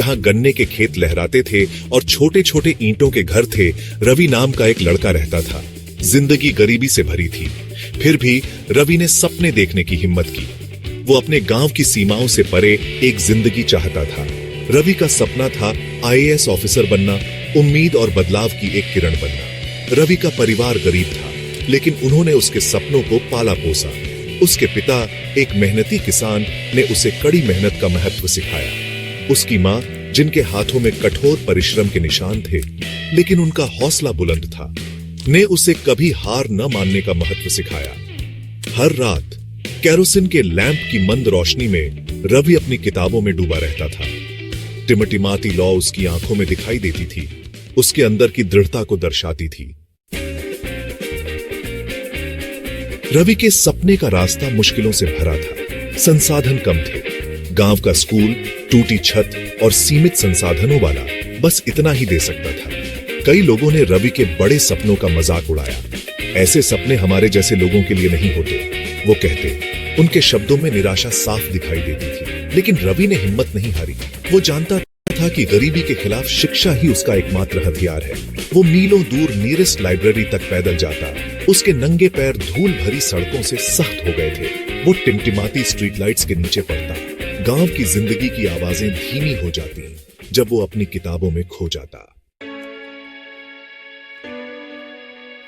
जहां गन्ने के खेत लहराते थे और छोटे छोटे ईंटों के घर थे, रवि नाम का एक लड़का रहता था। जिंदगी गरीबी से भरी थी, फिर भी रवि ने सपने देखने की हिम्मत की। वो अपने गांव की सीमाओं से परे एक जिंदगी चाहता था। रवि का सपना था आईएएस ऑफिसर बनना, उम्मीद और बदलाव की एक किरण बनना। रवि का परिवार गरीब था, लेकिन उन्होंने उसके सपनों को पाला पोसा। उसके पिता एक मेहनती किसान ने उसे कड़ी मेहनत का महत्व सिखाया। उसकी माँ, जिनके हाथों में कठोर परिश्रम के निशान थे, लेकिन उनका हौसला बुलंद था, ने उसे कभी हार न मानने का महत्व सिखाया। हर रात केरोसिन के लैंप की मंद रोशनी में रवि अपनी किताबों में डूबा रहता था। टिमटिमाती लौ उसकी आंखों में दिखाई देती थी, उसके अंदर की दृढ़ता को दर्शाती थी। रवि के सपने का रास्ता मुश्किलों से भरा था। संसाधन कम थे। गांव का स्कूल टूटी छत और सीमित संसाधनों वाला बस इतना ही दे सकता था। कई लोगों ने रवि के बड़े सपनों का मजाक उड़ाया। ऐसे सपने हमारे जैसे लोगों के लिए नहीं होते, वो कहते। उनके शब्दों में निराशा साफ दिखाई देती थी, लेकिन रवि ने हिम्मत नहीं हारी। वो जानता था कि गरीबी के खिलाफ शिक्षा ही उसका एकमात्र हथियार है। वो मीलों दूर नियरेस्ट लाइब्रेरी तक पैदल जाता। उसके नंगे पैर धूल भरी सड़कों से सख्त हो गए थे। वो टिमटिमाती स्ट्रीट लाइट्स के नीचे पड़ता। गांव की जिंदगी की आवाजें धीमी हो जाती जब वो अपनी किताबों में खो जाता।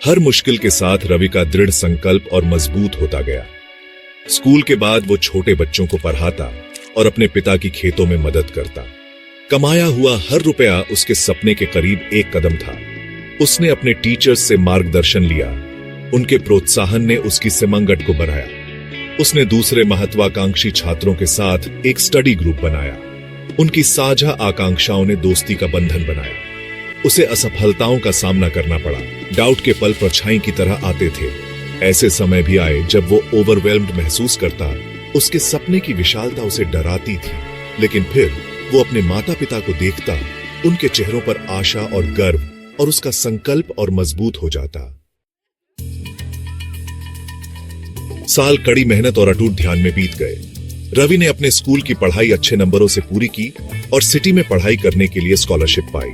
हर मुश्किल के साथ रवि का दृढ़ संकल्प और मजबूत होता गया। स्कूल के बाद वो छोटे बच्चों को पढ़ाता और अपने पिता की खेतों में मदद करता। कमाया हुआ हर रुपया उसके सपने के करीब एक कदम था। उसने अपने टीचर्स से मार्गदर्शन लिया। उनके प्रोत्साहन ने उसकी सिमंगट को बढ़ाया। उसने दूसरे महत्वाकांक्षी छात्रों के साथ एक स्टडी ग्रुप बनाया। उनकी साझा आकांक्षाओं ने दोस्ती का बंधन बनाया। उसे असफलताओं का सामना करना पड़ा। डाउट के पल परछाई की तरह आते थे। ऐसे समय भी आए जब वो ओवरवेल्म्ड महसूस करता। उसके सपने की विशालता उसे डराती थी, लेकिन फिर वो अपने माता पिता को देखता, उनके चेहरों पर आशा और गर्व और उसका संकल्प और मजबूत हो जाता। साल कड़ी मेहनत और अटूट ध्यान में बीत गए। रवि ने अपने स्कूल की पढ़ाई अच्छे नंबरों से पूरी की और सिटी में पढ़ाई करने के लिए स्कॉलरशिप पाई।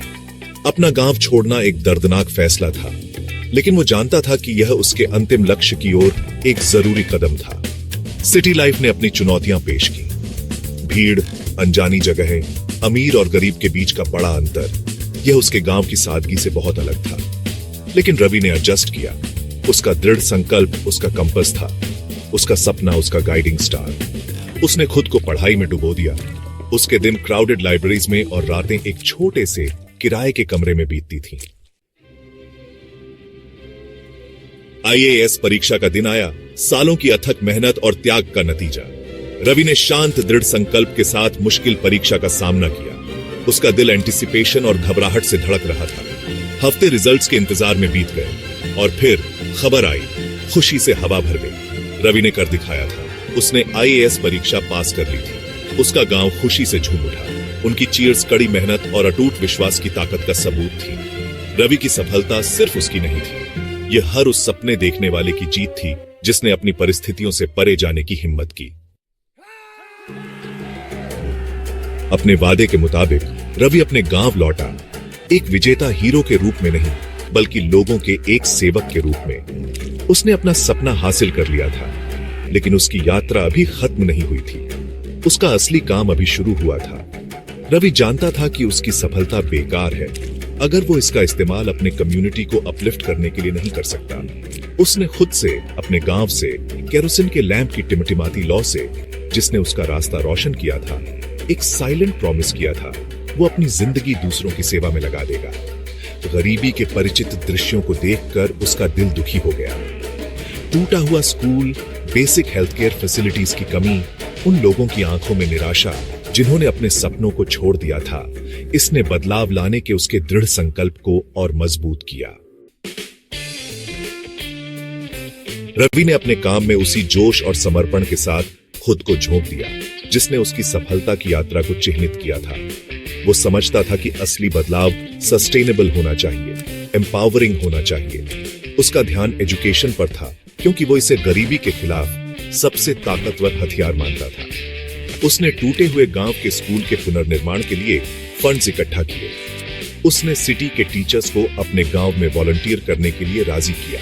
अपना गांव छोड़ना एक दर्दनाक फैसला था, लेकिन वो जानता था कि यह उसके अंतिम लक्ष्य की ओर एक जरूरी कदम था। सिटी लाइफ ने अपनी चुनौतियां पेश की। भीड़, अनजानी जगहें, अमीर और गरीब के बीच का बड़ा अंतर, यह उसके गांव की सादगी से बहुत अलग था। लेकिन रवि ने एडजस्ट किया। उसका दृढ़ संकल्प उसका कंपस था, उसका सपना उसका गाइडिंग स्टार। उसने खुद को पढ़ाई में डुबो दिया। उसके दिन क्राउडेड लाइब्रेरीज में और रातें एक छोटे से किराए के कमरे में बीतती थीं। आईएएस परीक्षा का दिन आया। सालों की अथक मेहनत और त्याग का नतीजा। रवि ने शांत दृढ़ संकल्प के साथ मुश्किल परीक्षा का सामना किया। उसका दिल एंटिसिपेशन और घबराहट से धड़क रहा था। हफ्ते रिजल्ट्स के इंतजार में बीत गए और फिर खबर आई। खुशी से हवा भर गई। रवि ने कर दिखाया था। उसने आईएएस परीक्षा पास कर ली थी। उसका गांव खुशी से झूम उठा। उनकी चीयर्स कड़ी मेहनत और अटूट विश्वास की ताकत का सबूत थी। रवि की सफलता सिर्फ उसकी नहीं थी, यह हर उस सपने देखने वाले की जीत थी जिसने अपनी परिस्थितियों से परे जाने की हिम्मत की। अपने वादे के मुताबिक रवि अपने गांव लौटा, एक विजेता हीरो के रूप में नहीं, बल्कि लोगों के एक सेवक के रूप में। उसने अपना सपना हासिल कर लिया था, लेकिन उसकी यात्रा अभी खत्म नहीं हुई थी। उसका असली काम अभी शुरू हुआ था। रवि जानता था कि उसकी सफलता बेकार है अगर वो इसका इस्तेमाल अपने कम्युनिटी को अपलिफ्ट करने के लिए नहीं कर सकता। उसने खुद से, अपने गांव से, केरोसिन के लैंप की टिमटिमाती लौ से, जिसने उसका रास्ता रोशन किया था, एक साइलेंट प्रॉमिस किया था। वो अपनी जिंदगी दूसरों की सेवा में लगा देगा। गरीबी के परिचित दृश्यों को देखकर उसका दिल दुखी हो गया। टूटा हुआ school, basic health care facilities की कमी, उन लोगों की आंखों में निराशा जिन्होंने अपने सपनों को छोड़ दिया था, इसने बदलाव लाने के उसके दृढ़ संकल्प को और मजबूत किया। रवि ने अपने काम में उसी जोश और समर्पण के साथ खुद को झोंक दिया जिसने उसकी सफलता की यात्रा को चिह्नित किया था। वो समझता था कि असली बदलाव सस्टेनेबल होना चाहिए, एम्पावरिंग होना चाहिए। उसका ध्यान एजुकेशन पर था, क्योंकि वो इसे गरीबी के खिलाफ सबसे ताकतवर हथियार मानता था। उसने टूटे हुए गांव के स्कूल के पुनर्निर्माण के लिए फंड्स इकट्ठा किए। उसने सिटी के टीचर्स को अपने गांव में वॉलंटियर करने के लिए राजी किया,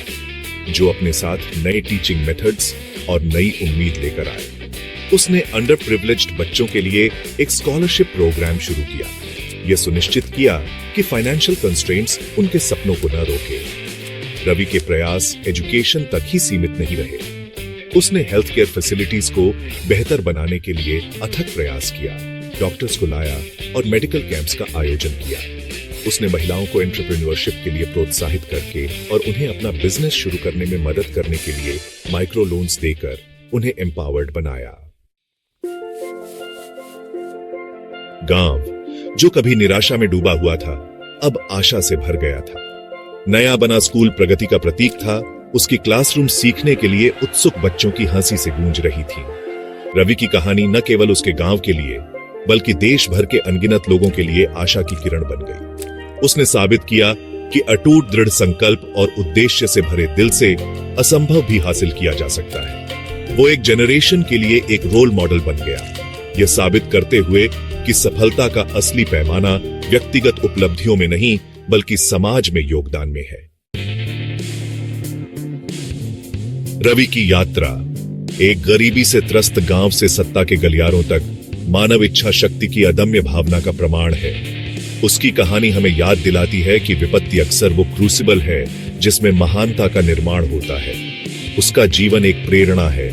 जो अपने साथ नए टीचिंग मेथड्स और नई उम्मीद लेकर आए। उसने अंडर प्रिविलेज्ड बच्चों के लिए एक स्कॉलरशिप प्रोग्राम शुरू किया। यह सुनिश्चित किया कि फाइनेंशियल कंस्ट्रेंट्स उनके सपनों को न रोके। रवि के प्रयास एजुकेशन तक ही सीमित नहीं रहे। उसने हेल्थ केयर फैसिलिटीज को बेहतर बनाने के लिए अथक प्रयास किया, डॉक्टर्स को लाया और मेडिकल कैंप्स का आयोजन किया। उसने महिलाओं को एंटरप्रेन्योरशिप के लिए प्रोत्साहित करके और उन्हें अपना बिजनेस शुरू करने में मदद करने के लिए माइक्रो लोन्स देकर उन्हें एम्पावर्ड बनाया। गांव, जो कभी निराशा में डूबा हुआ था, अब आशा से भर गया था। नया बना स्कूल प्रगति का प्रतीक था। उसकी क्लासरूम सीखने के लिए उत्सुक बच्चों की हंसी से गूंज रही थी। रवि की कहानी न केवल उसके गांव के लिए, बल्कि देश भर के अनगिनत लोगों के लिए आशा की किरण बन गई। उसने साबित किया कि अटूट दृढ़ संकल्प और उद्देश्य से भरे दिल से असंभव भी हासिल किया जा सकता है। वो एक जनरेशन के लिए एक रोल मॉडल बन गया, यह साबित करते हुए कि सफलता का असली पैमाना व्यक्तिगत उपलब्धियों में नहीं, बल्कि समाज में योगदान में है। रवि की यात्रा एक गरीबी से त्रस्त गांव से सत्ता के गलियारों तक मानव इच्छा शक्ति की अदम्य भावना का प्रमाण है। उसकी कहानी हमें याद दिलाती है कि विपत्ति अक्सर वो क्रूसिबल है जिसमें महानता का निर्माण होता है। उसका जीवन एक प्रेरणा है,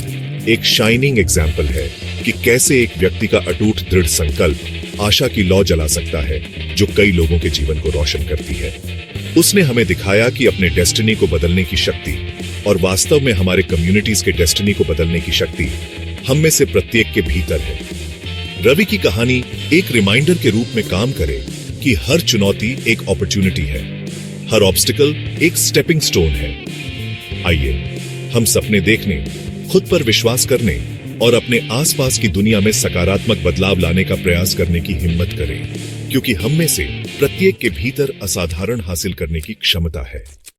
एक शाइनिंग एग्जाम्पल है कि कैसे एक व्यक्ति का अटूट दृढ़ संकल्प आशा की लौ जला सकता है, जो कई लोगों के जीवन को रोशन करती है। उसने हमें दिखाया कि अपने डेस्टिनी को बदलने की शक्ति और वास्तव में हमारे कम्युनिटीज के डेस्टिनी को बदलने की शक्ति हम में से प्रत्येक के भीतर है। रवि की कहानी एक रिमाइंडर के रूप में काम करे कि हर चुनौती एक अपॉर्चुनिटी है, हर ऑब्स्टिकल एक स्टेपिंग स्टोन है। आइए हम सपने देखने, खुद पर विश्वास करने और अपने आसपास की दुनिया में सकारात्मक बदलाव लाने का प्रयास करने की हिम्मत करें, क्योंकि हम में से प्रत्येक के भीतर असाधारण हासिल करने की क्षमता है।